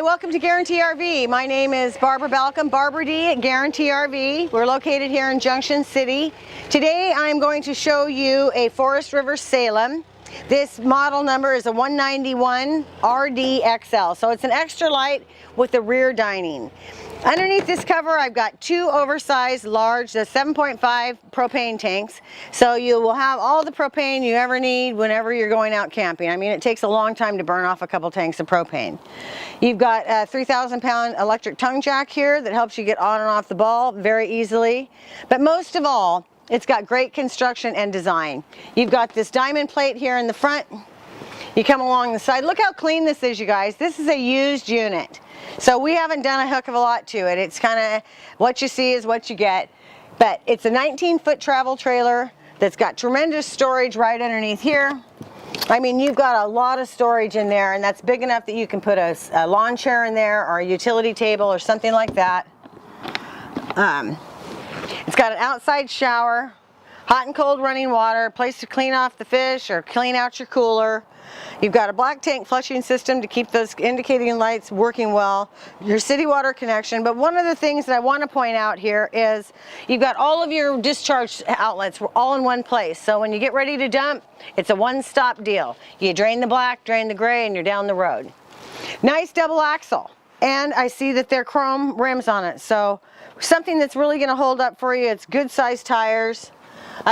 welcome to Guaranty RV. My name is Barbara.Balcom, Barbara D at Guaranty RV. We're located here in Junction City. Today I'm going to show you a Forest River Salem. This model number is a 191 RDXL, so it's an extra light with the rear dining. Underneath this cover I've got two oversized large 7.5 propane tanks, so you will have all the propane you ever need whenever you're going out camping. I mean, it takes a long time to burn off a couple tanks of propane. You've got a 3,000-pound electric tongue jack here that helps you get on and off the ball very easily, but most of all, it's got great construction and design. You've got this diamond plate here in the front. You come along the side. Look how clean this is, you guys. This is a used unit. So we haven't done a heck of a lot to it. It's kind of what you see is what you get. But it's a 19-foot travel trailer that's got tremendous storage right underneath here. I mean, you've got a lot of storage in there, and that's big enough that you can put a lawn chair in there or a utility table or something like that. It's got an outside shower, hot and cold running water, a place to clean off the fish or clean out your cooler. You've got a black tank flushing system to keep those indicating lights working well, your city water connection. But one of the things that I want to point out here is you've got all of your discharge outlets all in one place. So when you get ready to dump, it's a one-stop deal. You drain the black, drain the gray, and you're down the road. Nice double axle. And I see that they're chrome rims on it. So something that's really going to hold up for you. It's good sized tires.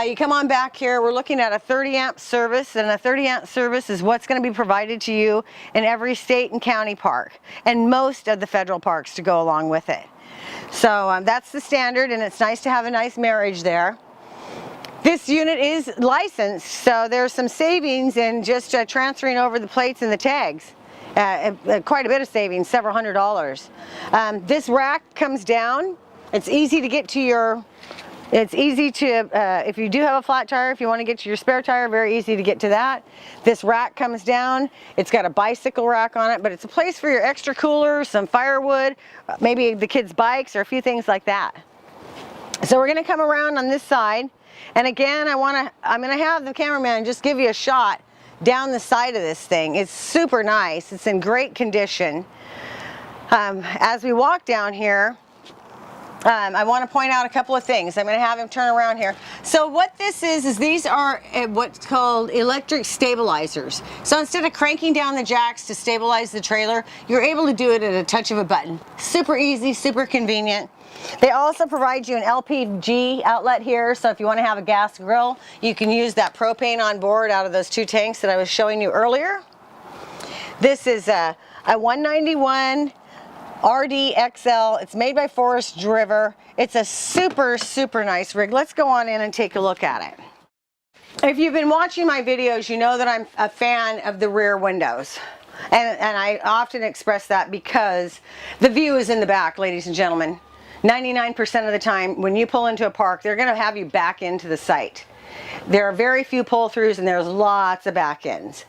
You come on back here, we're looking at a 30 amp service, and a 30 amp service is what's going to be provided to you in every state and county park, and most of the federal parks to go along with it. So that's the standard, and it's nice to have a nice marriage there. This unit is licensed, so there's some savings in just transferring over the plates and the tags. Quite a bit of savings, several $100s. This rack comes down. It's easy to get to your, it's easy to, if you do have a flat tire, if you want to get to your spare tire, very easy to get to that. This rack comes down. It's got a bicycle rack on it, but it's a place for your extra cooler, some firewood, maybe the kids' bikes or a few things like that. So we're going to come around on this side, and again, I'm going to have the cameraman just give you a shot down the side of this thing. It's super nice. It's in great condition. As we walk down here, I want to point out a couple of things. I'm going to have him turn around here. So what this is these are what's called electric stabilizers. So instead of cranking down the jacks to stabilize the trailer, you're able to do it at a touch of a button. Super easy, super convenient. They also provide you an LPG outlet here, so if you want to have a gas grill, you can use that propane on board out of those two tanks that I was showing you earlier. This is a 191 RDXL. It's made by Forest River. It's a super, super nice rig. Let's go on in and take a look at it. If you've been watching my videos, you know that I'm a fan of the rear windows. And I often express that because the view is in the back, ladies and gentlemen. 99% of the time when you pull into a park, they're going to have you back into the site. There are very few pull-throughs and there's lots of back ends.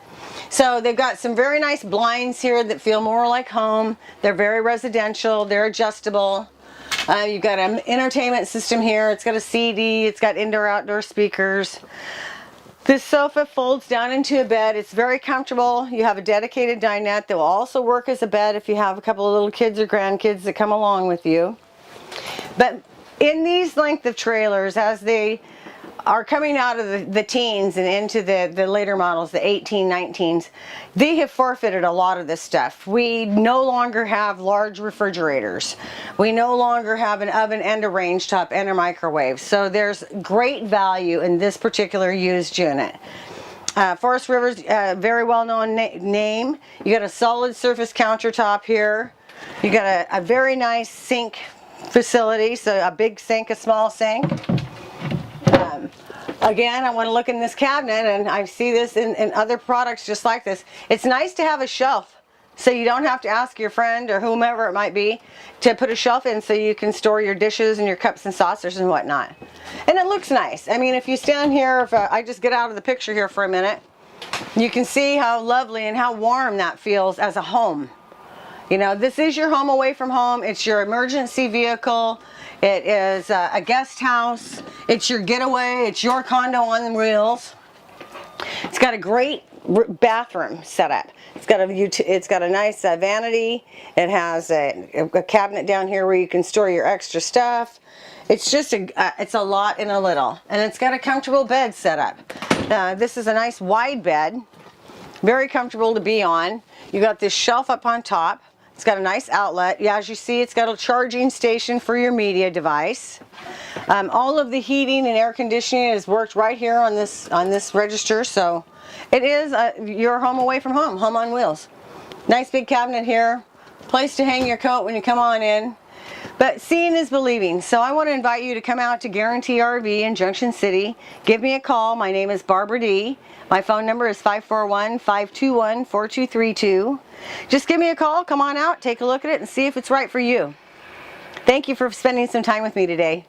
So they've got some very nice blinds here that feel more like home. They're very residential, they're adjustable. You've got an entertainment system here. It's got a CD, it's got indoor-outdoor speakers. This sofa folds down into a bed. It's very comfortable. You have a dedicated dinette that will also work as a bed if you have a couple of little kids or grandkids that come along with you. But in these length of trailers, as they are coming out of the teens and into the later models, the 18, 19s, they have forfeited a lot of this stuff. We no longer have large refrigerators. We no longer have an oven and a range top and a microwave. So there's great value in this particular used unit. Forest River's very well-known name. You got a solid surface countertop here. You got a very nice sink facility, so a big sink, a small sink. Again, I want to look in this cabinet, and I see this in other products just like this. It's nice to have a shelf, so you don't have to ask your friend or whomever it might be to put a shelf in so you can store your dishes and your cups and saucers and whatnot. And it looks nice. I mean, if you stand here, if I just get out of the picture here for a minute, you can see how lovely and how warm that feels as a home. You know, this is your home away from home. It's your emergency vehicle. It is a guest house. It's your getaway. It's your condo on the wheels. It's got a great bathroom setup. It's got a nice vanity. It has a cabinet down here where you can store your extra stuff. It's just it's a lot in a little, and it's got a comfortable bed setup. This is a nice wide bed, very comfortable to be on. You got this shelf up on top. It's got a nice outlet. Yeah, as you see, it's got a charging station for your media device. All of the heating and air conditioning is worked right here on this register, so it is your home away from home, home on wheels. Nice big cabinet here, place to hang your coat when you come on in. But seeing is believing, so I want to invite you to come out to Guaranty RV in Junction City. Give me a call. My name is Barbara D. My phone number is 541-521-4232. Just give me a call, come on out, take a look at it, and see if it's right for you. Thank you for spending some time with me today.